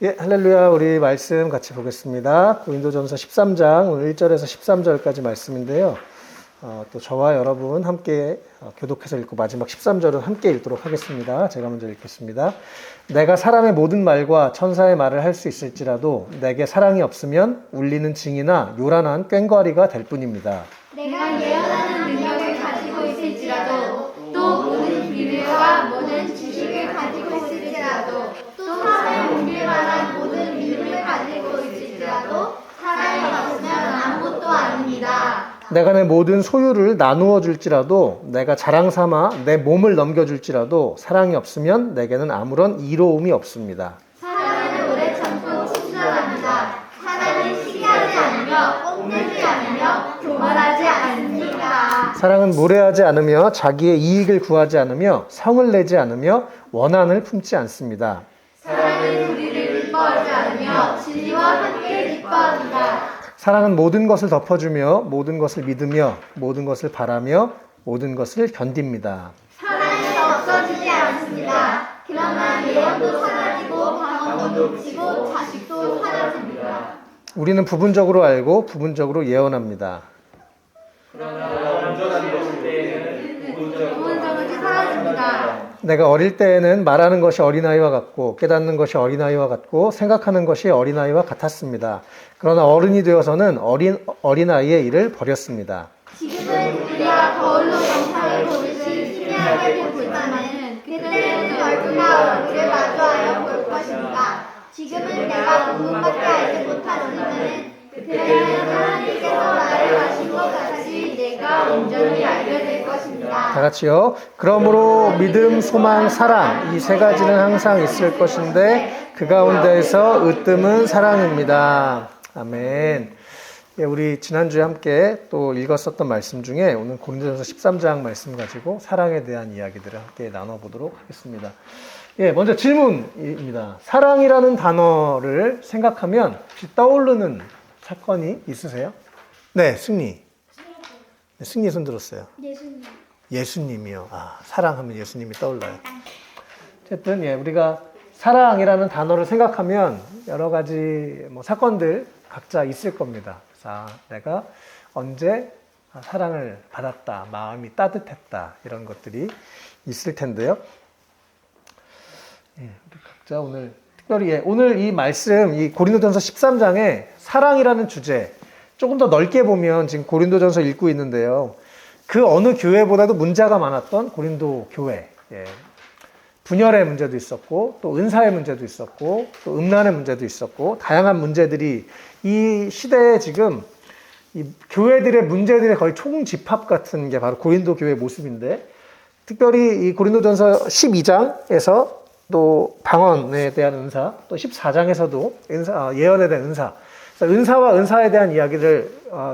예, 할렐루야. 우리 말씀 같이 보겠습니다. 고린도전서 13장 오늘 1절에서 13절까지 말씀인데요. 또 저와 여러분 함께 교독해서 읽고 마지막 13절은 함께 읽도록 하겠습니다. 제가 먼저 읽겠습니다. 내가 사람의 모든 말과 천사의 말을 할 수 있을지라도 내게 사랑이 없으면 울리는 징이나 요란한 꽹과리가 될 뿐입니다. 내가 예언하는 능력을 가지고 있을지라도 또 모든 비밀과 모든 지식을 가지고 있을지라도 또 사람을 옮길 만한 모든 믿음을 가지고 있을지라도 사랑이 없으면 아무것도 아닙니다. 내가 내 모든 소유를 나누어 줄지라도 내가 자랑 삼아 내 몸을 넘겨줄지라도 사랑이 없으면 내게는 아무런 이로움이 없습니다. 사랑은 오래 참고 친절합니다. 사랑은 시기하지 않으며 뽐내지 않으며 교만하지 않습니다. 사랑은 무례하지 않으며 자기의 이익을 구하지 않으며 성을 내지 않으며 원한을 품지 않습니다. 사랑은 우리를 기뻐하지 않으며 진리와 함께 기뻐합니다. 사랑은 모든 것을 덮어주며 모든 것을 믿으며 모든 것을 바라며 모든 것을 견딥니다. 사랑은 없어지지 않습니다. 그러나 예언도 사라지고 방언도 묻히고 자식도 사라집니다. 우리는 부분적으로 알고 부분적으로 예언합니다. 부분적으로 사라집니다. 내가 어릴 때에는 말하는 것이 어린아이와 같고 깨닫는 것이 어린아이와 같고 생각하는 것이 어린아이와 같았습니다. 그러나 어른이 되어서는 어린아이의 일을 버렸습니다. 지금은 우리가 거울로 영상을 보듯이 희미하게 보지만은 그때는 얼굴과 얼굴을 마주하여 볼 것입니다. 지금은 내가 부분밖에 알지 못하지만은 그때는 하나님께서 나를 아신 것 같이 내가 온전히 알게 될 것입니다. 다 같이요. 그러므로 믿음, 소망, 사랑 이 세 가지는 항상 있을 것인데 그 가운데에서 으뜸은 사랑입니다. 아멘. 예, 우리 지난주에 함께 또 읽었었던 말씀 중에 오늘 고린도전서 13장 말씀 가지고 사랑에 대한 이야기들을 함께 나눠보도록 하겠습니다. 예, 먼저 질문입니다. 사랑이라는 단어를 생각하면 혹시 떠오르는 사건이 있으세요? 네, 승리. 네, 승리 손 들었어요. 예수님이요. 사랑하면 예수님이 떠올라요. 어쨌든 예, 우리가 사랑이라는 단어를 생각하면 여러 가지 사건들 각자 있을 겁니다. 그래서 내가 언제 사랑을 받았다, 마음이 따뜻했다 이런 것들이 있을 텐데요. 예, 우리 각자 오늘 특별히 오늘 이 말씀, 이 고린도전서 13장에 사랑이라는 주제 조금 더 넓게 보면 지금 고린도전서 읽고 있는데요. 그 어느 교회보다도 문제가 많았던 고린도 교회. 예. 분열의 문제도 있었고 또 은사의 문제도 있었고 또 음란의 문제도 있었고 다양한 문제들이 이 시대에 지금 이 교회들의 문제들의 거의 총집합 같은 게 바로 고린도 교회의 모습인데 특별히 이 고린도전서 12장에서 또 방언에 대한 은사 또 14장에서도 예언에 대한 은사 은사와 은사에 대한 이야기를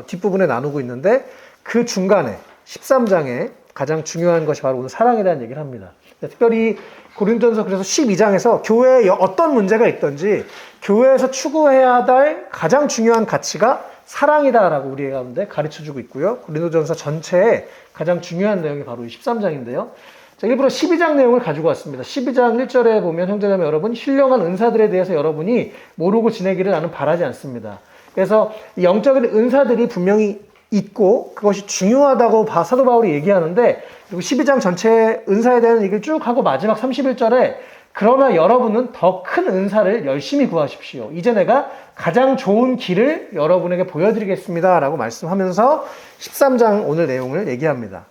뒷부분에 나누고 있는데 그 중간에 13장에 가장 중요한 것이 바로 오늘 사랑에 대한 얘기를 합니다. 특별히 고린도전서 그래서 12장에서 교회에 어떤 문제가 있든지 교회에서 추구해야 할 가장 중요한 가치가 사랑이다라고 우리 가운데 가르쳐주고 있고요. 고린도전서 전체에 가장 중요한 내용이 바로 이 13장인데요. 자, 일부러 12장 내용을 가지고 왔습니다. 12장 1절에 보면 형제자매 여러분 신령한 은사들에 대해서 여러분이 모르고 지내기를 나는 바라지 않습니다. 그래서 이 영적인 은사들이 분명히 있고 그것이 중요하다고 사도 바울이 얘기하는데 그리고 12장 전체의 은사에 대한 얘기를 쭉 하고 마지막 31절에 그러나 여러분은 더 큰 은사를 열심히 구하십시오. 이제 내가 가장 좋은 길을 여러분에게 보여드리겠습니다 라고 말씀하면서 13장 오늘 내용을 얘기합니다.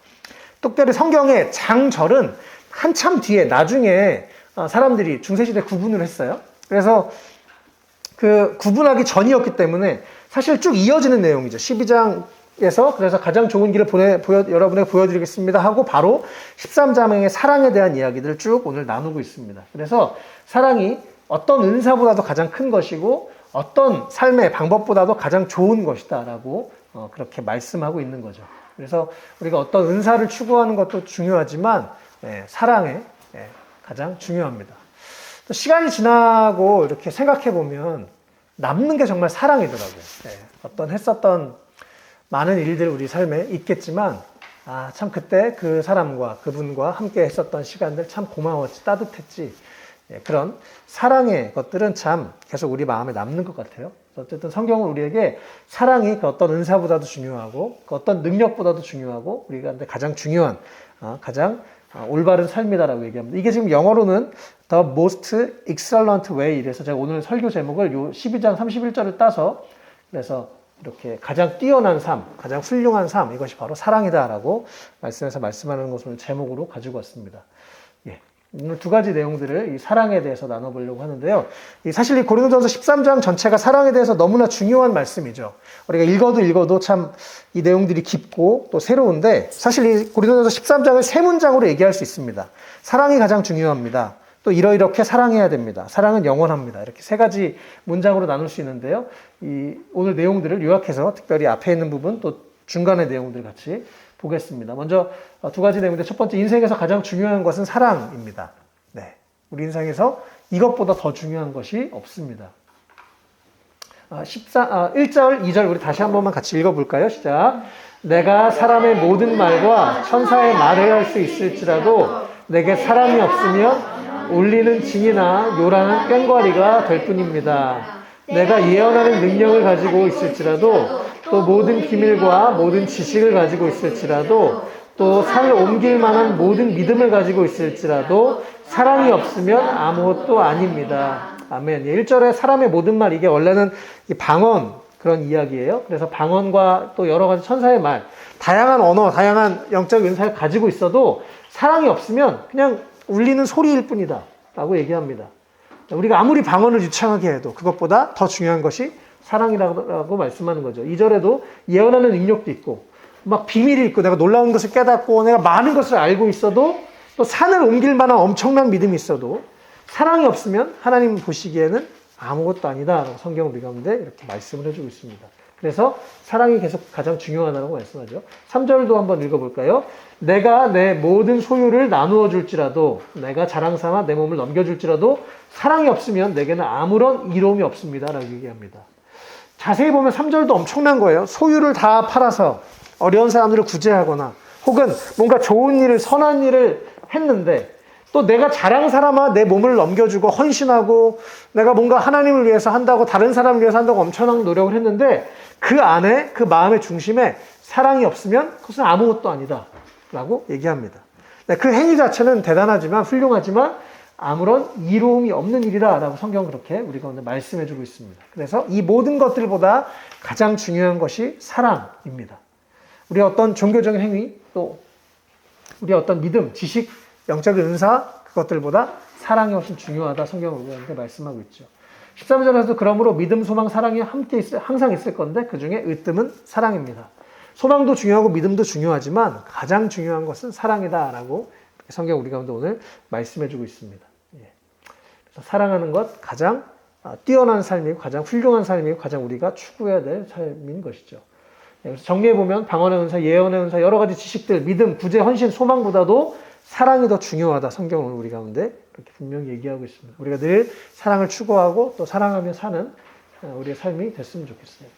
특별히 성경의 장절은 한참 뒤에 나중에 사람들이 중세시대 구분을 했어요. 그래서 그 구분하기 전이었기 때문에 사실 쭉 이어지는 내용이죠. 12장에서 그래서 가장 좋은 길을 여러분에게 보여드리겠습니다 하고 바로 13장의 사랑에 대한 이야기들을 쭉 오늘 나누고 있습니다. 그래서 사랑이 어떤 은사보다도 가장 큰 것이고 어떤 삶의 방법보다도 가장 좋은 것이다 라고 그렇게 말씀하고 있는 거죠. 그래서 우리가 어떤 은사를 추구하는 것도 중요하지만 사랑에 가장 중요합니다. 또 시간이 지나고 이렇게 생각해 보면 남는 게 정말 사랑이더라고요. 어떤 했었던 많은 일들 우리 삶에 있겠지만 아, 참 그때 그 사람과 그분과 함께 했었던 시간들 참 고마웠지, 따뜻했지. 예, 그런 사랑의 것들은 참 계속 우리 마음에 남는 것 같아요. 어쨌든 성경은 우리에게 사랑이 그 어떤 은사보다도 중요하고 그 어떤 능력보다도 중요하고 우리가 가장 중요한 가장 올바른 삶이다라고 얘기합니다. 이게 지금 영어로는 The Most Excellent Way 이래서 제가 오늘 설교 제목을 요 12장 31절을 따서 그래서 이렇게 가장 뛰어난 삶, 가장 훌륭한 삶 이것이 바로 사랑이다라고 말씀에서 말씀하는 것을 제목으로 가지고 왔습니다. 예. 오늘 두 가지 내용들을 이 사랑에 대해서 나눠보려고 하는데요. 사실 이 고린도전서 13장 전체가 사랑에 대해서 너무나 중요한 말씀이죠. 우리가 읽어도 참 이 내용들이 깊고 또 새로운데 사실 이 고린도전서 13장을 세 문장으로 얘기할 수 있습니다. 사랑이 가장 중요합니다. 또 이렇게 사랑해야 됩니다. 사랑은 영원합니다. 이렇게 세 가지 문장으로 나눌 수 있는데요. 오늘 내용들을 요약해서 특별히 앞에 있는 부분 또 중간의 내용들 같이 보겠습니다. 먼저 두 가지 내용인데 첫 번째 인생에서 가장 중요한 것은 사랑입니다. 네, 우리 인생에서 이것보다 더 중요한 것이 없습니다. 1절, 2절 우리 다시 한 번만 같이 읽어볼까요? 시작. 내가 사람의 모든 말과 천사의 말을 할 수 있을지라도 내게 사랑이 없으면 울리는 징이나 요란한 꽹과리가 될 뿐입니다. 내가 예언하는 능력을 가지고 있을지라도 또 모든 비밀과 모든 지식을 가지고 있을지라도 또 산을 옮길 만한 모든 믿음을 가지고 있을지라도 사랑이 없으면 아무것도 아닙니다. 아멘. 1절에 사람의 모든 말 이게 원래는 방언 그런 이야기예요. 그래서 방언과 또 여러 가지 천사의 말 다양한 언어, 다양한 영적 은사를 가지고 있어도 사랑이 없으면 그냥 울리는 소리일 뿐이다 라고 얘기합니다. 우리가 아무리 방언을 유창하게 해도 그것보다 더 중요한 것이 사랑이라고 말씀하는 거죠. 2절에도 예언하는 능력도 있고 막 비밀이 있고 내가 놀라운 것을 깨닫고 내가 많은 것을 알고 있어도 또 산을 옮길 만한 엄청난 믿음이 있어도 사랑이 없으면 하나님 보시기에는 아무것도 아니다 라고 성경 우리 가운데 이렇게 말씀을 해주고 있습니다. 그래서 사랑이 계속 가장 중요하다고 말씀하죠. 3절도 한번 읽어볼까요? 내가 내 모든 소유를 나누어 줄지라도 내가 자랑 삼아 내 몸을 넘겨줄지라도 사랑이 없으면 내게는 아무런 이로움이 없습니다 라고 얘기합니다. 자세히 보면 3절도 엄청난 거예요. 소유를 다 팔아서 어려운 사람들을 구제하거나 혹은 뭔가 좋은 일을 선한 일을 했는데 또 내가 자랑 삼아 내 몸을 넘겨주고 헌신하고 내가 뭔가 하나님을 위해서 한다고 다른 사람을 위해서 한다고 엄청난 노력을 했는데 그 안에 그 마음의 중심에 사랑이 없으면 그것은 아무것도 아니다 라고 얘기합니다. 그 행위 자체는 대단하지만 훌륭하지만 아무런 이로움이 없는 일이다 라고 성경은 그렇게 우리가 오늘 말씀해 주고 있습니다. 그래서 이 모든 것들보다 가장 중요한 것이 사랑입니다. 우리의 어떤 종교적인 행위 또 우리의 어떤 믿음, 지식, 영적인 은사 그것들보다 사랑이 훨씬 중요하다 성경은 우리한테 말씀하고 있죠. 13절에서도 그러므로 믿음, 소망, 사랑이 함께 항상 있을 건데 그 중에 으뜸은 사랑입니다. 소망도 중요하고 믿음도 중요하지만 가장 중요한 것은 사랑이다라고 성경 우리 가운데 오늘 말씀해주고 있습니다. 그래서 사랑하는 것 가장 뛰어난 삶이고 가장 훌륭한 삶이고 가장 우리가 추구해야 될 삶인 것이죠. 그래서 정리해보면 방언의 은사, 예언의 은사 여러 가지 지식들, 믿음, 구제, 헌신, 소망보다도 사랑이 더 중요하다. 성경은 우리 가운데 이렇게 분명히 얘기하고 있습니다. 우리가 늘 사랑을 추구하고 또 사랑하며 사는 우리의 삶이 됐으면 좋겠어요.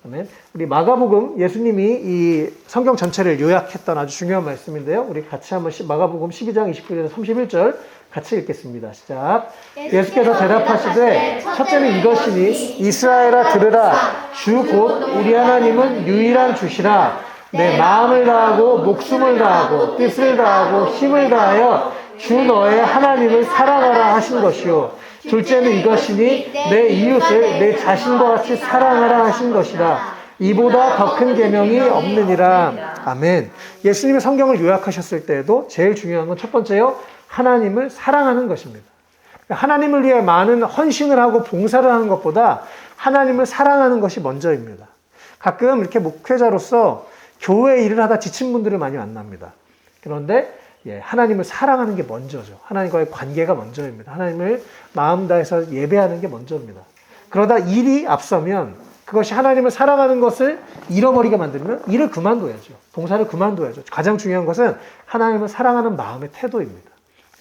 아멘. 우리 마가복음 예수님이 이 성경 전체를 요약했던 아주 중요한 말씀인데요. 우리 같이 한번 마가복음 12장 29절에서 31절 같이 읽겠습니다. 시작. 예수께서 대답하시되 첫째는 이것이니 이스라엘아 들으라 주 곧 우리 하나님은 유일한 주시라 내 마음을 다하고 목숨을 다하고 뜻을 다하고 힘을 다하여 주 너의 하나님을 사랑하라 하신 것이요 둘째는 이것이니 내 이웃을 내 자신과 같이 사랑하라 하신 것이라 이보다 더 큰 계명이 없느니라. 아멘. 예수님의 성경을 요약하셨을 때에도 제일 중요한 건 첫 번째요 하나님을 사랑하는 것입니다. 하나님을 위해 많은 헌신을 하고 봉사를 하는 것보다 하나님을 사랑하는 것이 먼저입니다. 가끔 이렇게 목회자로서 교회 일을 하다 지친 분들을 많이 만납니다. 그런데 하나님을 사랑하는 게 먼저죠. 하나님과의 관계가 먼저입니다. 하나님을 마음 다해서 예배하는 게 먼저입니다. 그러다 일이 앞서면 그것이 하나님을 사랑하는 것을 잃어버리게 만들면 일을 그만둬야죠. 봉사를 그만둬야죠. 가장 중요한 것은 하나님을 사랑하는 마음의 태도입니다.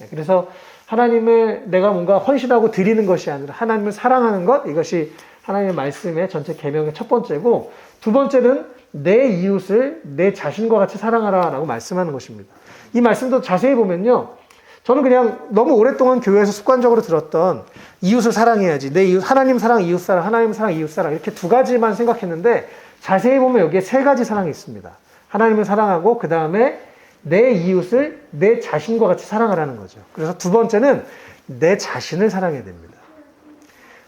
그래서 하나님을 내가 뭔가 헌신하고 드리는 것이 아니라 하나님을 사랑하는 것 이것이 하나님의 말씀의 전체 계명의 첫 번째고 두 번째는 내 이웃을 내 자신과 같이 사랑하라라고 말씀하는 것입니다. 이 말씀도 자세히 보면요. 저는 그냥 너무 오랫동안 교회에서 습관적으로 들었던 이웃을 사랑해야지. 내 이웃, 하나님 사랑, 이웃 사랑, 하나님 사랑, 이웃 사랑. 이렇게 두 가지만 생각했는데 자세히 보면 여기에 세 가지 사랑이 있습니다. 하나님을 사랑하고 그 다음에 내 이웃을 내 자신과 같이 사랑하라는 거죠. 그래서 두 번째는 내 자신을 사랑해야 됩니다.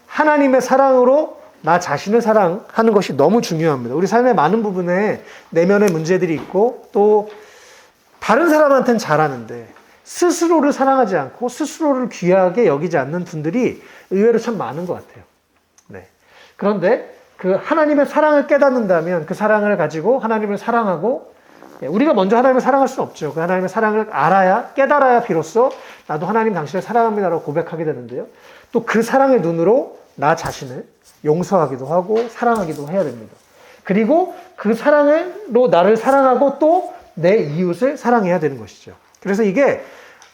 하나님의 사랑으로 나 자신을 사랑하는 것이 너무 중요합니다. 우리 삶의 많은 부분에 내면의 문제들이 있고 또 다른 사람한테는 잘하는데 스스로를 사랑하지 않고 스스로를 귀하게 여기지 않는 분들이 의외로 참 많은 것 같아요. 네. 그런데 그 하나님의 사랑을 깨닫는다면 그 사랑을 가지고 하나님을 사랑하고 우리가 먼저 하나님을 사랑할 수는 없죠. 그 하나님의 사랑을 알아야 깨달아야 비로소 나도 하나님 당신을 사랑합니다라고 고백하게 되는데요. 또 그 사랑의 눈으로 나 자신을 용서하기도 하고 사랑하기도 해야 됩니다. 그리고 그 사랑으로 나를 사랑하고 또 내 이웃을 사랑해야 되는 것이죠. 그래서 이게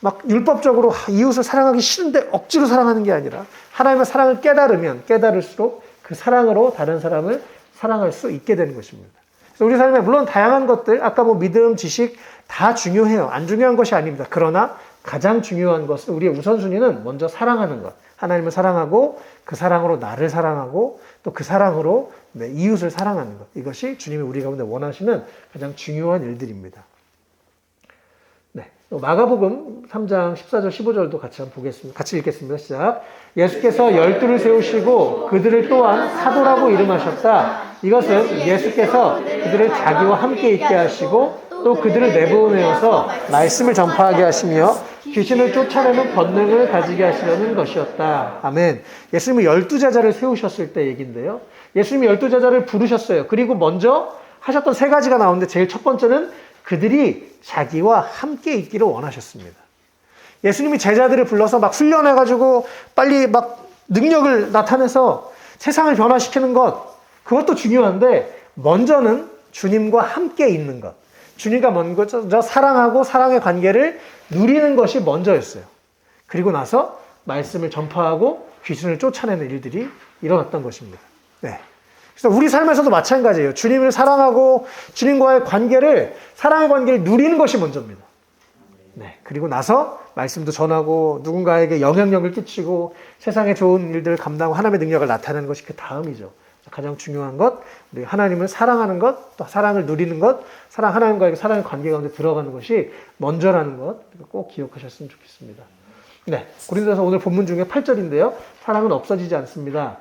막 율법적으로 이웃을 사랑하기 싫은데 억지로 사랑하는 게 아니라 하나님의 사랑을 깨달으면 깨달을수록 그 사랑으로 다른 사람을 사랑할 수 있게 되는 것입니다. 그래서 우리 삶에 물론 다양한 것들, 아까 뭐 믿음, 지식 다 중요해요. 안 중요한 것이 아닙니다. 그러나 가장 중요한 것은 우리의 우선순위는 먼저 사랑하는 것. 하나님을 사랑하고 그 사랑으로 나를 사랑하고 또 그 사랑으로 내 이웃을 사랑하는 것. 이것이 주님이 우리 가운데 원하시는 가장 중요한 일들입니다. 네, 마가복음 3장 14절 15절도 같이 한번 보겠습니다. 같이 읽겠습니다. 시작. 예수께서 12를 세우시고 그들을 또한 사도라고 이름하셨다. 이것은 예수께서 그들을 자기와 함께 있게 하시고 또 그들을 내보내어서 말씀을 전파하게 하시며 귀신을 쫓아내는 권능을 가지게 하시려는 것이었다. 아멘. 예수님이 12제자를 세우셨을 때 얘기인데요. 예수님이 12제자를 부르셨어요. 그리고 먼저 하셨던 세 가지가 나오는데 제일 첫 번째는 그들이 자기와 함께 있기를 원하셨습니다. 예수님이 제자들을 불러서 막 훈련해가지고 빨리 막 능력을 나타내서 세상을 변화시키는 것, 그것도 중요한데 먼저는 주님과 함께 있는 것. 주님과 먼저 사랑하고 사랑의 관계를 누리는 것이 먼저였어요. 그리고 나서 말씀을 전파하고 귀신을 쫓아내는 일들이 일어났던 것입니다. 네. 그래서 우리 삶에서도 마찬가지예요. 주님을 사랑하고 주님과의 관계를, 사랑의 관계를 누리는 것이 먼저입니다. 네. 그리고 나서 말씀도 전하고 누군가에게 영향력을 끼치고 세상에 좋은 일들을 감당하고 하나님의 능력을 나타내는 것이 그 다음이죠. 가장 중요한 것, 우리 하나님을 사랑하는 것, 또 사랑을 누리는 것, 하나님과의 사랑의 관계 가운데 들어가는 것이 먼저라는 것 꼭 기억하셨으면 좋겠습니다. 네, 고린도서 오늘 본문 중에 8절인데요. 사랑은 없어지지 않습니다.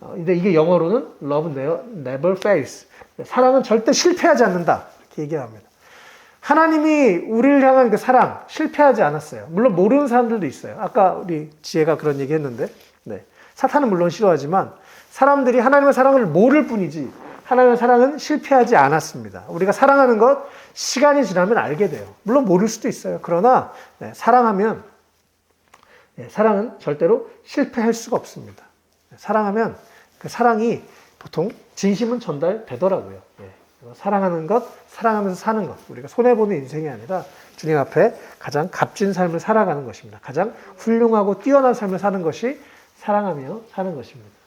근데 이게 영어로는 love never fails. 사랑은 절대 실패하지 않는다. 이렇게 얘기합니다. 하나님이 우리를 향한 그 사랑 실패하지 않았어요. 물론 모르는 사람들도 있어요. 아까 우리 지혜가 그런 얘기 했는데, 네. 사탄은 물론 싫어하지만 사람들이 하나님의 사랑을 모를 뿐이지 하나님의 사랑은 실패하지 않았습니다. 우리가 사랑하는 것 시간이 지나면 알게 돼요. 물론 모를 수도 있어요. 그러나 네, 사랑하면 사랑은 절대로 실패할 수가 없습니다. 사랑하면 그 사랑이 보통 진심은 전달되더라고요. 사랑하는 것, 사랑하면서 사는 것. 우리가 손해보는 인생이 아니라 주님 앞에 가장 값진 삶을 살아가는 것입니다. 가장 훌륭하고 뛰어난 삶을 사는 것이 사랑하며 사는 것입니다.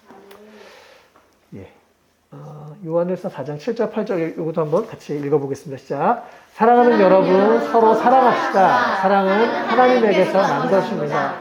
요한일서 4장 7절 8절 이것도 한번 같이 읽어보겠습니다. 시작. 사랑하는 여러분 서로 사랑합시다. 사랑은 하나님에게서 난 것입니다.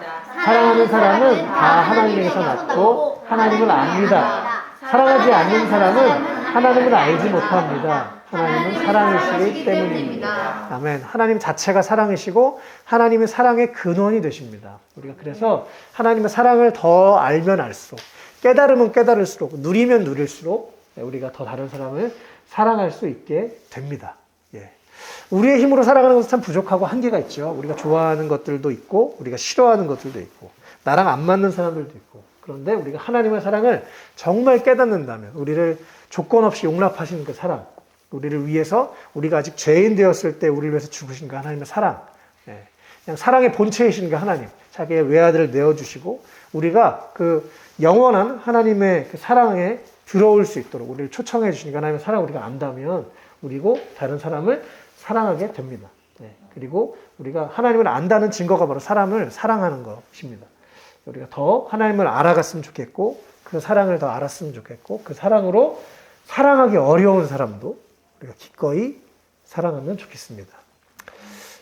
사랑하는 사람은 다 하나님에게서 났고 하나님을 압니다. 사랑하지 않는 사람은 하나님을 알지 못합니다. 하나님은 사랑이시기 때문입니다. 아멘. 하나님 자체가 사랑이시고 하나님의 사랑의 근원이 되십니다. 우리가 그래서 하나님의 사랑을 더 알면 알수록 깨달으면 깨달을수록 누리면 누릴수록 우리가 더 다른 사람을 사랑할 수 있게 됩니다. 우리의 힘으로 살아가는 것은 참 부족하고 한계가 있죠. 우리가 좋아하는 것들도 있고 우리가 싫어하는 것들도 있고 나랑 안 맞는 사람들도 있고 그런데 우리가 하나님의 사랑을 정말 깨닫는다면 우리를 조건 없이 용납하시는 그 사랑 우리를 위해서 우리가 아직 죄인 되었을 때 우리를 위해서 죽으신 그 하나님의 사랑 그냥 사랑의 본체이신 그 하나님 자기의 외아들을 내어주시고 우리가 그 영원한 하나님의 그 사랑에 들어올 수 있도록 우리를 초청해 주시니까 하나님의 사랑을 우리가 안다면 우리고 다른 사람을 사랑하게 됩니다. 그리고 우리가 하나님을 안다는 증거가 바로 사람을 사랑하는 것입니다. 우리가 더 하나님을 알아갔으면 좋겠고 그 사랑을 더 알았으면 좋겠고 그 사랑으로 사랑하기 어려운 사람도 우리가 기꺼이 사랑하면 좋겠습니다.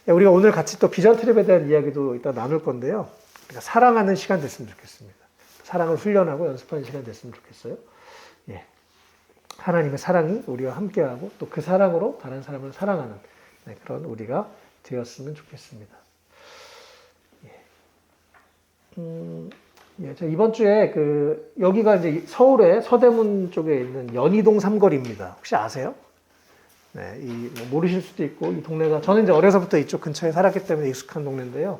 우리가 오늘 같이 또 비전 트립에 대한 이야기도 이따 나눌 건데요. 우리가 사랑하는 시간 됐으면 좋겠습니다. 사랑을 훈련하고 연습하는 시간 됐으면 좋겠어요. 예. 하나님의 사랑이 우리와 함께하고 또 그 사랑으로 다른 사람을 사랑하는 그런 우리가 되었으면 좋겠습니다. 제가 이번 주에 여기가 이제 서울의 서대문 쪽에 있는 연희동 삼거리입니다. 혹시 아세요? 네, 뭐 모르실 수도 있고, 이 동네가, 저는 이제 어려서부터 이쪽 근처에 살았기 때문에 익숙한 동네인데요.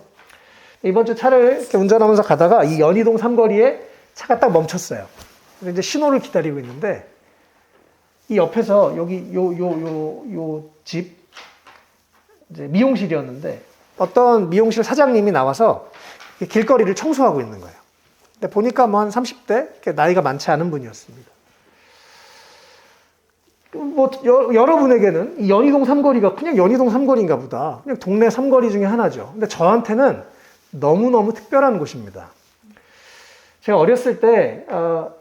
이번 주 차를 이렇게 운전하면서 가다가 이 연희동 삼거리에 차가 딱 멈췄어요. 그래서 이제 신호를 기다리고 있는데, 이 옆에서 여기 요 집, 이제 미용실이었는데, 어떤 미용실 사장님이 나와서 길거리를 청소하고 있는 거예요. 근데 보니까 뭐 한 30대, 나이가 많지 않은 분이었습니다. 뭐 여러분에게는 이 연희동 삼거리가 그냥 연희동 삼거리인가 보다. 그냥 동네 삼거리 중에 하나죠. 근데 저한테는 너무너무 특별한 곳입니다. 제가 어렸을 때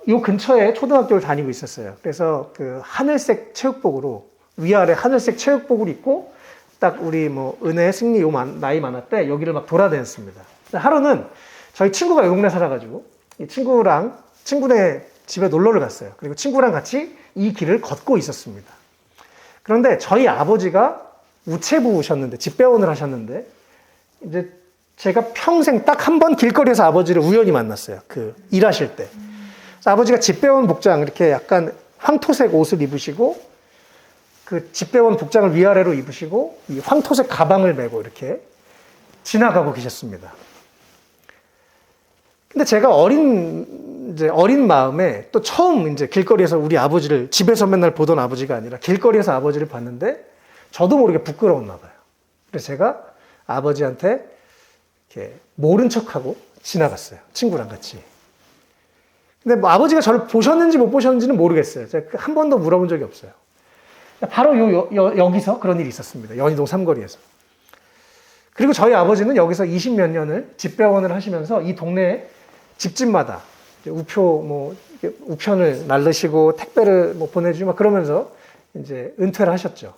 이 근처에 초등학교를 다니고 있었어요. 그래서 그 하늘색 체육복으로 위아래 하늘색 체육복을 입고 딱 우리 뭐 은혜, 승리 나이 많았대 여기를 막 돌아다녔습니다. 하루는 저희 친구가 이 동네 살아가지고 이 친구네 집에 놀러를 갔어요. 그리고 친구랑 같이 이 길을 걷고 있었습니다. 그런데 저희 아버지가 우체부셨는데, 집배원을 하셨는데, 이제 제가 평생 딱 한 번 길거리에서 아버지를 우연히 만났어요. 일하실 때. 그래서 아버지가 집배원 복장, 이렇게 약간 황토색 옷을 입으시고, 그 집배원 복장을 위아래로 입으시고, 이 황토색 가방을 메고 이렇게 지나가고 계셨습니다. 근데 제가 어린 마음에 또 처음 이제 길거리에서 우리 아버지를, 집에서 맨날 보던 아버지가 아니라 길거리에서 아버지를 봤는데 저도 모르게 부끄러웠나 봐요. 그래서 제가 아버지한테 이렇게 모른 척하고 지나갔어요. 친구랑 같이. 근데 뭐 아버지가 저를 보셨는지 못 보셨는지는 모르겠어요. 제가 한 번도 물어본 적이 없어요. 바로 여기서 그런 일이 있었습니다. 연희동 삼거리에서. 그리고 저희 아버지는 여기서 20몇 년을 집배원을 하시면서 이 동네에 집집마다 우편을 날르시고 택배를 뭐 보내주고 막 그러면서 이제 은퇴를 하셨죠.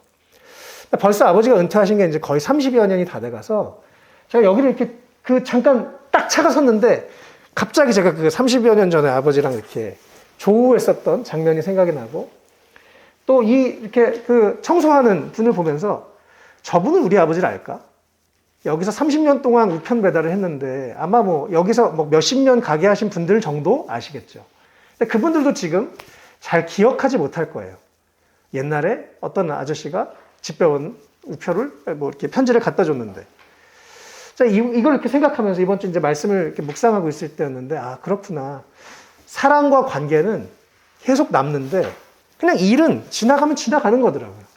벌써 아버지가 은퇴하신 게 이제 거의 30여 년이 다 돼가서 제가 여기를 이렇게 잠깐 딱 차가 섰는데 갑자기 제가 30여 년 전에 아버지랑 이렇게 조우했었던 장면이 생각이 나고 또 이렇게 청소하는 분을 보면서 저분은 우리 아버지를 알까? 여기서 30년 동안 우편 배달을 했는데 아마 뭐 여기서 뭐 몇십 년 가게 하신 분들 정도 아시겠죠. 근데 그분들도 지금 잘 기억하지 못할 거예요. 옛날에 어떤 아저씨가 집배원 우표를 뭐 이렇게 편지를 갖다 줬는데. 자, 이걸 이렇게 생각하면서 이번 주 이제 말씀을 이렇게 묵상하고 있을 때였는데, 아, 그렇구나. 사랑과 관계는 계속 남는데 그냥 일은 지나가면 지나가는 거더라고요.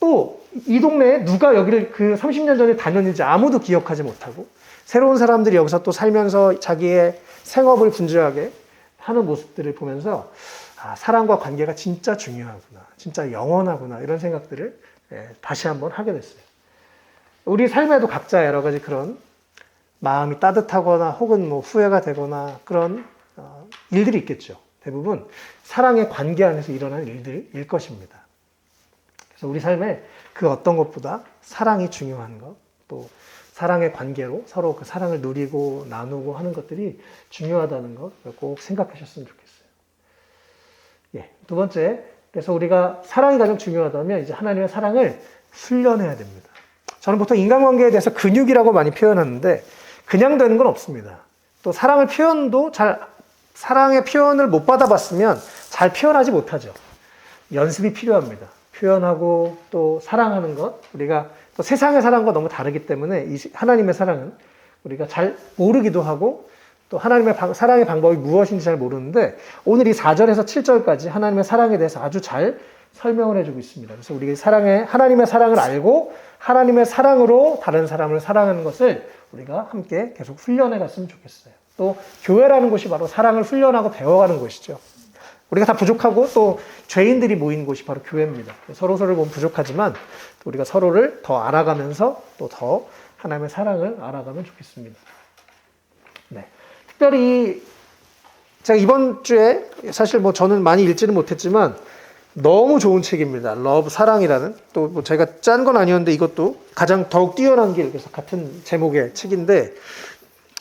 또 이 동네에 누가 여기를 30년 전에 다녔는지 아무도 기억하지 못하고 새로운 사람들이 여기서 또 살면서 자기의 생업을 분주하게 하는 모습들을 보면서 사랑과 관계가 진짜 중요하구나. 진짜 영원하구나. 이런 생각들을 다시 한번 하게 됐어요. 우리 삶에도 각자 여러 가지 그런 마음이 따뜻하거나 혹은 뭐 후회가 되거나 그런 일들이 있겠죠. 대부분 사랑의 관계 안에서 일어나는 일들일 것입니다. 그래서 우리 삶에 그 어떤 것보다 사랑이 중요한 것, 또 사랑의 관계로 서로 그 사랑을 누리고 나누고 하는 것들이 중요하다는 것 꼭 생각하셨으면 좋겠어요. 예, 두 번째, 그래서 우리가 사랑이 가장 중요하다면 이제 하나님의 사랑을 훈련해야 됩니다. 저는 보통 인간관계에 대해서 근육이라고 많이 표현하는데 그냥 되는 건 없습니다. 또 사랑의 표현을 못 받아봤으면 잘 표현하지 못하죠. 연습이 필요합니다. 표현하고 또 사랑하는 것, 우리가 또 세상의 사랑과 너무 다르기 때문에 이 하나님의 사랑은 우리가 잘 모르기도 하고 또 하나님의 사랑의 방법이 무엇인지 잘 모르는데 오늘 이 4절에서 7절까지 하나님의 사랑에 대해서 아주 잘 설명을 해주고 있습니다. 그래서 우리가 하나님의 사랑을 알고 하나님의 사랑으로 다른 사람을 사랑하는 것을 우리가 함께 계속 훈련해 갔으면 좋겠어요. 또 교회라는 곳이 바로 사랑을 훈련하고 배워가는 곳이죠. 우리가 다 부족하고 또 죄인들이 모인 곳이 바로 교회입니다. 서로를 보면 부족하지만 우리가 서로를 더 알아가면서 또 더 하나님의 사랑을 알아가면 좋겠습니다. 네. 특별히 제가 이번 주에 사실 뭐 저는 많이 읽지는 못했지만 너무 좋은 책입니다. 러브 사랑이라는 또 뭐 제가 짠 건 아니었는데 이것도 가장 더욱 뛰어난 길 그래서 같은 제목의 책인데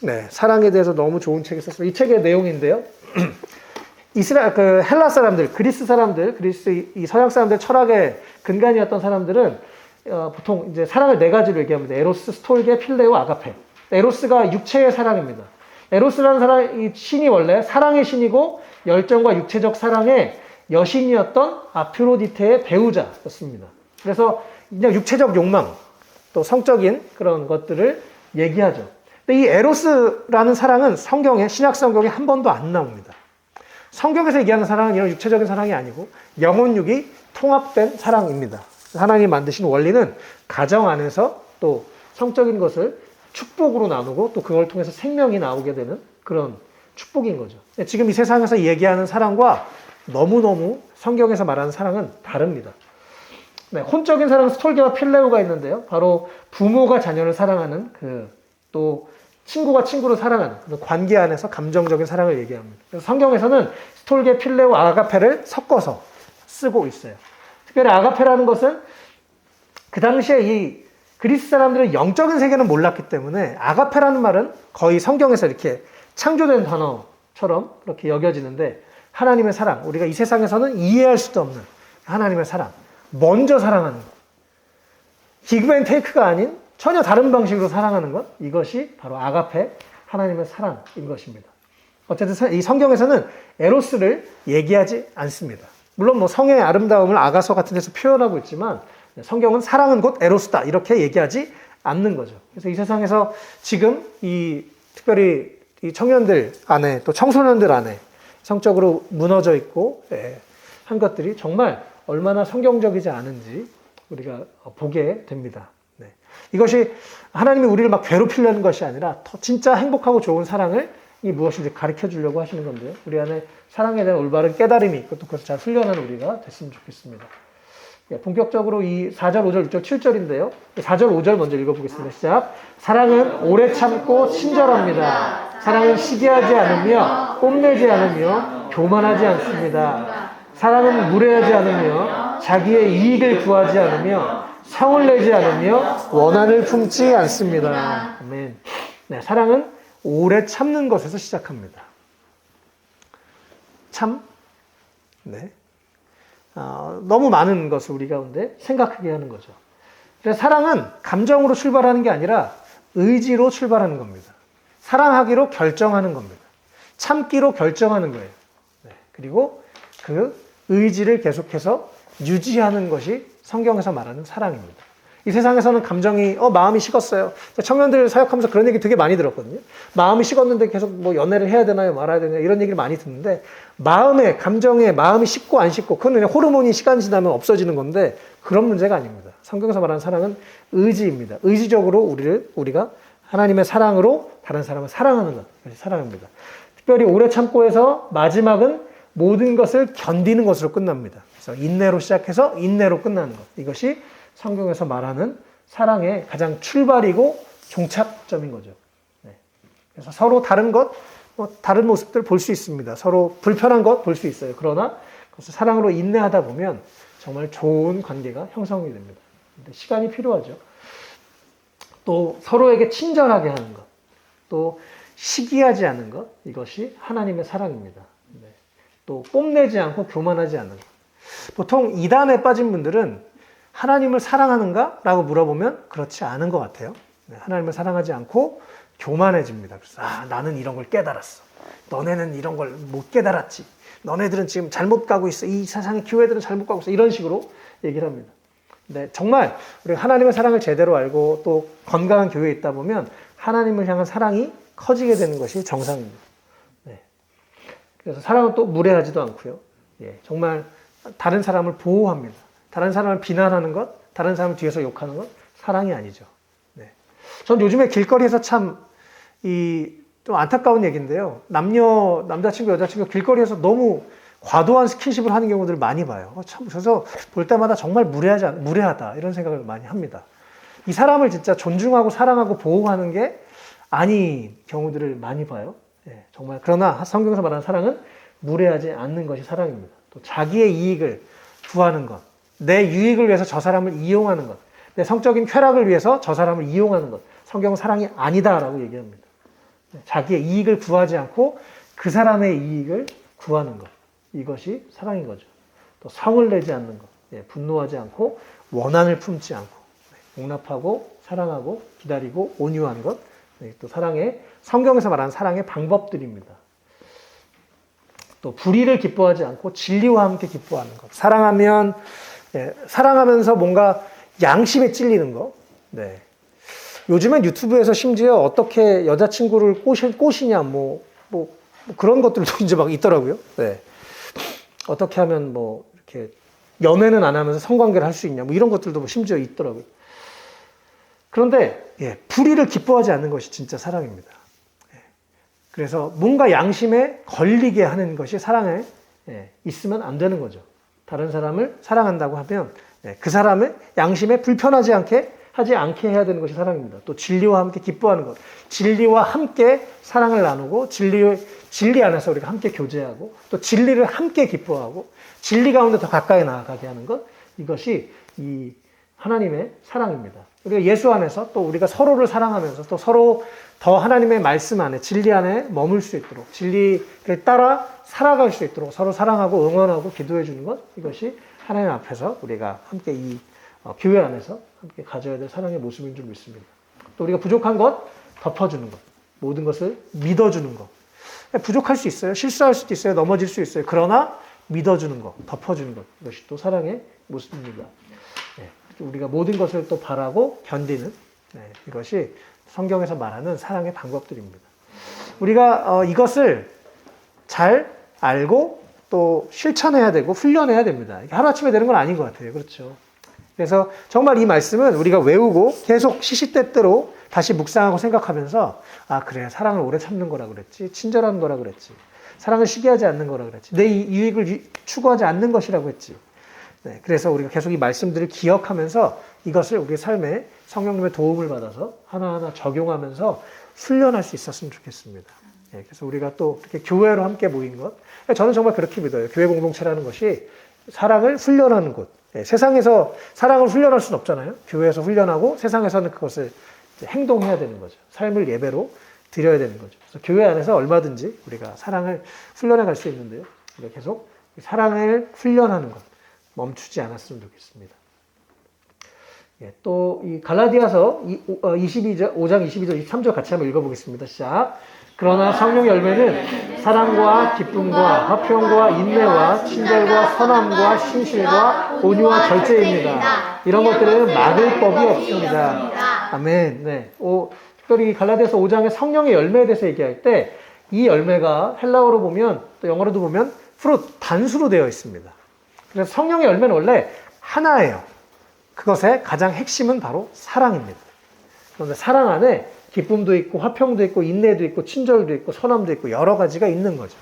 네, 사랑에 대해서 너무 좋은 책이 썼어요. 이 책의 내용인데요. 헬라 사람들, 그리스 사람들, 이 서양 사람들 철학의 근간이었던 사람들은 보통 이제 사랑을 네 가지로 얘기합니다. 에로스, 스톨게, 필레오, 아가페. 에로스가 육체의 사랑입니다. 에로스라는 사람, 이 신이 원래 사랑의 신이고 열정과 육체적 사랑의 여신이었던 아프로디테의 배우자였습니다. 그래서 그냥 육체적 욕망, 또 성적인 그런 것들을 얘기하죠. 근데 이 에로스라는 사랑은 신약 성경에 한 번도 안 나옵니다. 성경에서 얘기하는 사랑은 이런 육체적인 사랑이 아니고 영혼육이 통합된 사랑입니다. 하나님이 만드신 원리는 가정 안에서 또 성적인 것을 축복으로 나누고 또 그걸 통해서 생명이 나오게 되는 그런 축복인 거죠. 지금 이 세상에서 얘기하는 사랑과 너무너무 성경에서 말하는 사랑은 다릅니다. 네, 혼적인 사랑은 스톨게와 필레오가 있는데요. 바로 부모가 자녀를 사랑하는 또 친구가 친구를 사랑하는 그런 관계 안에서 감정적인 사랑을 얘기합니다. 그래서 성경에서는 스톨게, 필레오, 아가페를 섞어서 쓰고 있어요. 특별히 아가페라는 것은 그 당시에 이 그리스 사람들은 영적인 세계는 몰랐기 때문에 아가페라는 말은 거의 성경에서 이렇게 창조된 단어처럼 그렇게 여겨지는데 하나님의 사랑, 우리가 이 세상에서는 이해할 수도 없는 하나님의 사랑, 먼저 사랑하는 것, 기브 앤 테이크가 아닌 전혀 다른 방식으로 사랑하는 것, 이것이 바로 아가페, 하나님의 사랑인 것입니다. 어쨌든 이 성경에서는 에로스를 얘기하지 않습니다. 물론 뭐 성의 아름다움을 아가서 같은 데서 표현하고 있지만 성경은 사랑은 곧 에로스다 이렇게 얘기하지 않는 거죠. 그래서 이 세상에서 지금 특별히 이 청년들 안에 또 청소년들 안에 성적으로 무너져 있고 한 것들이 정말 얼마나 성경적이지 않은지 우리가 보게 됩니다. 네. 이것이 하나님이 우리를 막 괴롭히려는 것이 아니라 더 진짜 행복하고 좋은 사랑을 무엇인지 가르쳐 주려고 하시는 건데요. 우리 안에 사랑에 대한 올바른 깨달음이 있고 또 그것을 잘 훈련하는 우리가 됐으면 좋겠습니다. 본격적으로 이 4절, 5절, 6절, 7절인데요. 4절, 5절 먼저 읽어보겠습니다. 시작. 사랑은 오래 참고 친절합니다. 사랑은 시기하지 않으며 뽐내지 않으며 교만하지 않습니다. 사랑은 무례하지 않으며 자기의 이익을 구하지 않으며 성을 내지 않으며 원한을 품지 않습니다. 아멘. 네, 사랑은 오래 참는 것에서 시작합니다. 참, 네. 너무 많은 것을 우리 가운데 생각하게 하는 거죠. 그래서 사랑은 감정으로 출발하는 게 아니라 의지로 출발하는 겁니다. 사랑하기로 결정하는 겁니다. 참기로 결정하는 거예요. 네. 그리고 그 의지를 계속해서 유지하는 것이 성경에서 말하는 사랑입니다. 이 세상에서는 감정이 마음이 식었어요. 청년들 사역하면서 그런 얘기 되게 많이 들었거든요. 마음이 식었는데 계속 뭐 연애를 해야 되나요, 말아야 되나요, 이런 얘기를 많이 듣는데 감정에 마음이 식고 안 식고 그건 그냥 호르몬이 시간 지나면 없어지는 건데 그런 문제가 아닙니다. 성경에서 말하는 사랑은 의지입니다. 의지적으로 우리가 하나님의 사랑으로 다른 사람을 사랑하는 것, 그것이 사랑입니다. 특별히 오래 참고 해서 마지막은 모든 것을 견디는 것으로 끝납니다. 그래서 인내로 시작해서 인내로 끝나는 것, 이것이 성경에서 말하는 사랑의 가장 출발이고 종착점인 거죠. 네. 그래서 서로 다른 다른 모습들 볼 수 있습니다. 서로 불편한 것 볼 수 있어요. 그러나 그것을 사랑으로 인내하다 보면 정말 좋은 관계가 형성이 됩니다. 근데 시간이 필요하죠. 또 서로에게 친절하게 하는 것, 또 시기하지 않은 것, 이것이 하나님의 사랑입니다. 네. 또 뽐내지 않고 교만하지 않는 것. 보통 이단에 빠진 분들은 하나님을 사랑하는가? 라고 물어보면 그렇지 않은 것 같아요. 하나님을 사랑하지 않고 교만해집니다. 그래서 나는 이런 걸 깨달았어. 너네는 이런 걸 못 깨달았지. 너네들은 지금 잘못 가고 있어. 이 세상의 교회들은 잘못 가고 있어. 이런 식으로 얘기를 합니다. 근데 정말 우리가 하나님의 사랑을 제대로 알고 또 건강한 교회에 있다 보면 하나님을 향한 사랑이 커지게 되는 것이 정상입니다. 네. 그래서 사랑은 또 무례하지도 않고요. 예, 정말 다른 사람을 보호합니다. 다른 사람을 비난하는 것, 다른 사람을 뒤에서 욕하는 것, 사랑이 아니죠. 네. 전 요즘에 길거리에서 좀 안타까운 얘기인데요. 남자친구, 여자친구 길거리에서 너무 과도한 스킨십을 하는 경우들을 많이 봐요. 그래서 볼 때마다 정말 무례하다, 이런 생각을 많이 합니다. 이 사람을 진짜 존중하고 사랑하고 보호하는 게 아닌 경우들을 많이 봐요. 네, 정말. 그러나 성경에서 말하는 사랑은 무례하지 않는 것이 사랑입니다. 또 자기의 이익을 구하는 것, 내 유익을 위해서 저 사람을 이용하는 것, 내 성적인 쾌락을 위해서 저 사람을 이용하는 것, 성경은 사랑이 아니다라고 얘기합니다. 자기의 이익을 구하지 않고 그 사람의 이익을 구하는 것, 이것이 사랑인 거죠. 또 성을 내지 않는 것, 분노하지 않고 원한을 품지 않고 용납하고 사랑하고 기다리고 온유한 것, 또 사랑의 성경에서 말하는 사랑의 방법들입니다. 또 불의를 기뻐하지 않고 진리와 함께 기뻐하는 것. 사랑하면서 뭔가 양심에 찔리는 것. 네. 요즘엔 유튜브에서 심지어 어떻게 여자친구를 꼬시냐, 그런 것들도 이제 막 있더라고요. 네. 어떻게 하면 이렇게 연애는 안 하면서 성관계를 할 수 있냐, 이런 것들도 심지어 있더라고요. 그런데, 불의를 기뻐하지 않는 것이 진짜 사랑입니다. 그래서 뭔가 양심에 걸리게 하는 것이 사랑에 있으면 안 되는 거죠. 다른 사람을 사랑한다고 하면 그 사람의 양심에 불편하지 하지 않게 해야 되는 것이 사랑입니다. 또 진리와 함께 기뻐하는 것. 진리와 함께 사랑을 나누고 진리 안에서 우리가 함께 교제하고 또 진리를 함께 기뻐하고 진리 가운데 더 가까이 나아가게 하는 것. 이것이 이 하나님의 사랑입니다. 우리가 예수 안에서 또 우리가 서로를 사랑하면서 또 서로 더 하나님의 말씀 안에 진리 안에 머물 수 있도록 진리를 따라 살아갈 수 있도록 서로 사랑하고 응원하고 기도해 주는 것. 이것이 하나님 앞에서 우리가 함께 이 교회 안에서 함께 가져야 될 사랑의 모습인 줄 믿습니다. 또 우리가 부족한 것 덮어주는 것, 모든 것을 믿어주는 것. 부족할 수 있어요. 실수할 수도 있어요. 넘어질 수 있어요. 그러나 믿어주는 것, 덮어주는 것. 이것이 또 사랑의 모습입니다. 우리가 모든 것을 또 바라고 견디는 이것이 성경에서 말하는 사랑의 방법들입니다. 우리가 이것을 잘 알고 또 실천해야 되고 훈련해야 됩니다. 이게 하루아침에 되는 건 아닌 것 같아요. 그렇죠. 그래서 정말 이 말씀은 우리가 외우고 계속 시시때때로 다시 묵상하고 생각하면서 그래, 사랑을 오래 참는 거라 그랬지, 친절한 거라 그랬지, 사랑을 시기하지 않는 거라 그랬지, 내 유익을 추구하지 않는 것이라고 했지. 그래서 우리가 계속 이 말씀들을 기억하면서 이것을 우리 삶에 성령님의 도움을 받아서 하나하나 적용하면서 훈련할 수 있었으면 좋겠습니다. 그래서 우리가 또 이렇게 교회로 함께 모인 것, 저는 정말 그렇게 믿어요. 교회 공동체라는 것이 사랑을 훈련하는 곳. 세상에서 사랑을 훈련할 수는 없잖아요. 교회에서 훈련하고 세상에서는 그것을 행동해야 되는 거죠. 삶을 예배로 드려야 되는 거죠. 그래서 교회 안에서 얼마든지 우리가 사랑을 훈련해 갈 수 있는데요. 우리가 계속 사랑을 훈련하는 것 멈추지 않았으면 좋겠습니다. 또 이 갈라디아서 5장 22절 23절 같이 한번 읽어보겠습니다. 시작. 그러나 성령의 열매는 사랑과 기쁨과 화평과 인내와 친절과 선함과 신실과 온유와 절제입니다. 이런 것들은 막을 법이 없습니다. 아멘. 네. 특별히 갈라디아서 5장의 성령의 열매에 대해서 얘기할 때 이 열매가 헬라어로 보면 또 영어로도 보면 fruit, 단수로 되어 있습니다. 그래서 성령의 열매는 원래 하나예요. 그것의 가장 핵심은 바로 사랑입니다. 그런데 사랑 안에 기쁨도 있고 화평도 있고 인내도 있고 친절도 있고 선함도 있고 여러 가지가 있는 거죠.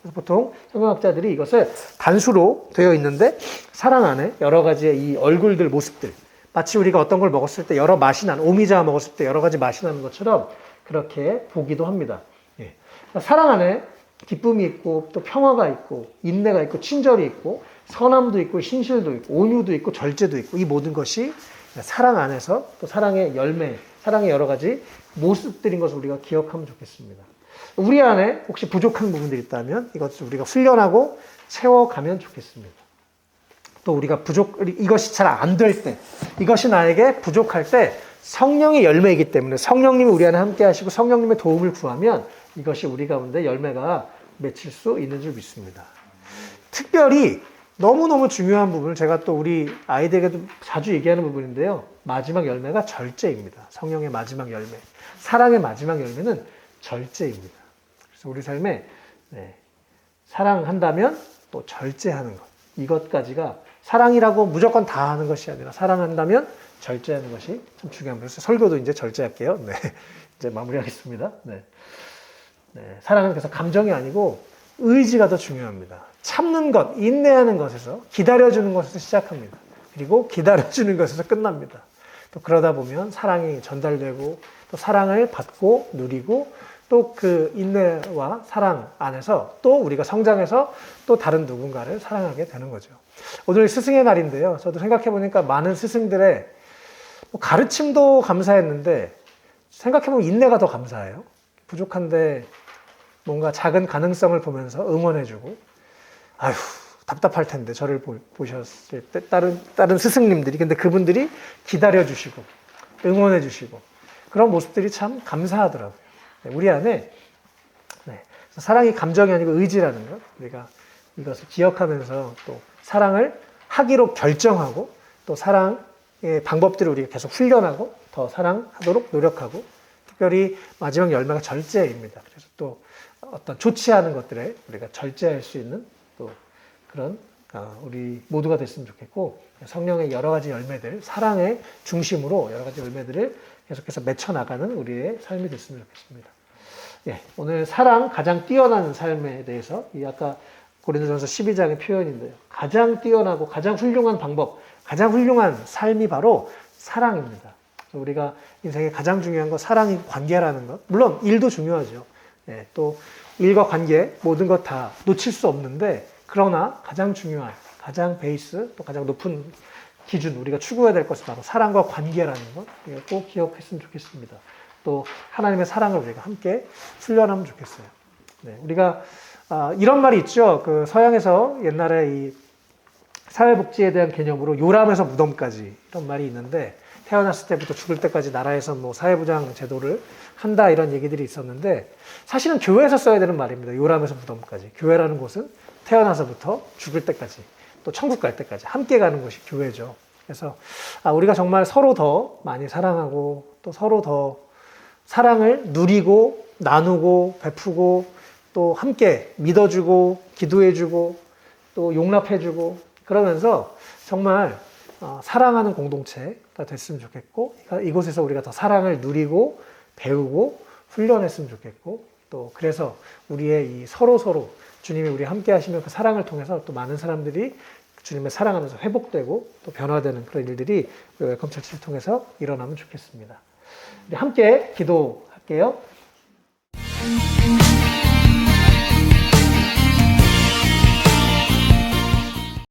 그래서 보통 성경학자들이 이것을 단수로 되어 있는데 사랑 안에 여러 가지의 이 얼굴들, 모습들, 마치 우리가 어떤 걸 먹었을 때 여러 맛이 나는, 오미자 먹었을 때 여러 가지 맛이 나는 것처럼 그렇게 보기도 합니다. 사랑 안에 기쁨이 있고 또 평화가 있고 인내가 있고 친절이 있고 선함도 있고 신실도 있고 온유도 있고 절제도 있고 이 모든 것이 사랑 안에서 또 사랑의 열매, 사랑의 여러 가지 모습들인 것을 우리가 기억하면 좋겠습니다. 우리 안에 혹시 부족한 부분들이 있다면 이것을 우리가 훈련하고 채워가면 좋겠습니다. 또 우리가 이것이 잘 안 될 때, 이것이 나에게 부족할 때 성령의 열매이기 때문에 성령님이 우리 안에 함께 하시고 성령님의 도움을 구하면 이것이 우리 가운데 열매가 맺힐 수 있는 줄 믿습니다. 특별히 너무너무 중요한 부분을 제가 또 우리 아이들에게도 자주 얘기하는 부분인데요. 마지막 열매가 절제입니다. 성령의 마지막 열매. 사랑의 마지막 열매는 절제입니다. 그래서 우리 삶에 사랑한다면 또 절제하는 것. 이것까지가 사랑이라고 무조건 다 하는 것이 아니라 사랑한다면 절제하는 것이 참 중요합니다. 그래서 설교도 이제 절제할게요. 이제 마무리하겠습니다. 사랑은 그래서 감정이 아니고 의지가 더 중요합니다. 참는 것, 인내하는 것에서, 기다려주는 것에서 시작합니다. 그리고 기다려주는 것에서 끝납니다. 또 그러다 보면 사랑이 전달되고 또 사랑을 받고 누리고 또 그 인내와 사랑 안에서 또 우리가 성장해서 또 다른 누군가를 사랑하게 되는 거죠. 오늘 스승의 날인데요. 저도 생각해 보니까 많은 스승들의 뭐 가르침도 감사했는데 생각해 보면 인내가 더 감사해요. 부족한데 뭔가 작은 가능성을 보면서 응원해주고, 아휴 답답할 텐데 저를 보셨을 때 다른 스승님들이, 근데 그분들이 기다려주시고 응원해주시고 그런 모습들이 참 감사하더라고요. 네, 우리 안에 사랑이 감정이 아니고 의지라는 것, 우리가 이것을 기억하면서 또 사랑을 하기로 결정하고 또 사랑의 방법들을 우리가 계속 훈련하고 더 사랑하도록 노력하고, 특별히 마지막 열매가 절제입니다. 그래서 또 어떤 좋지 않은 것들에 우리가 절제할 수 있는 또 그런 우리 모두가 됐으면 좋겠고, 성령의 여러 가지 열매들, 사랑의 중심으로 여러 가지 열매들을 계속해서 맺혀나가는 우리의 삶이 됐으면 좋겠습니다. 예, 오늘 사랑, 가장 뛰어난 삶에 대해서 이 아까 고린도전서 12장의 표현인데요. 가장 뛰어나고 가장 훌륭한 방법, 가장 훌륭한 삶이 바로 사랑입니다. 우리가 인생에 가장 중요한 건 사랑이 관계라는 것. 물론 일도 중요하죠. 예, 또 일과 관계 모든 것 다 놓칠 수 없는데, 그러나 가장 중요한, 가장 베이스, 또 가장 높은 기준, 우리가 추구해야 될 것은 바로 사랑과 관계라는 것, 우리가 꼭 기억했으면 좋겠습니다. 또 하나님의 사랑을 우리가 함께 훈련하면 좋겠어요. 네, 우리가 이런 말이 있죠. 그 서양에서 옛날에 이 사회복지에 대한 개념으로 요람에서 무덤까지 이런 말이 있는데, 태어났을 때부터 죽을 때까지 나라에서 뭐 사회보장 제도를 한다 이런 얘기들이 있었는데, 사실은 교회에서 써야 되는 말입니다. 요람에서 무덤까지. 교회라는 곳은 태어나서부터 죽을 때까지, 또 천국 갈 때까지 함께 가는 곳이 교회죠. 그래서 우리가 정말 서로 더 많이 사랑하고 또 서로 더 사랑을 누리고 나누고 베푸고 또 함께 믿어주고 기도해주고 또 용납해주고, 그러면서 정말 사랑하는 공동체가 됐으면 좋겠고, 이곳에서 우리가 더 사랑을 누리고 배우고 훈련했으면 좋겠고, 또 그래서 우리의 이 서로 주님이 우리 함께 하시면 그 사랑을 통해서 또 많은 사람들이 주님의 사랑 안에서 회복되고 또 변화되는 그런 일들이 웰컴 처치를 통해서 일어나면 좋겠습니다. 우리 함께 기도할게요.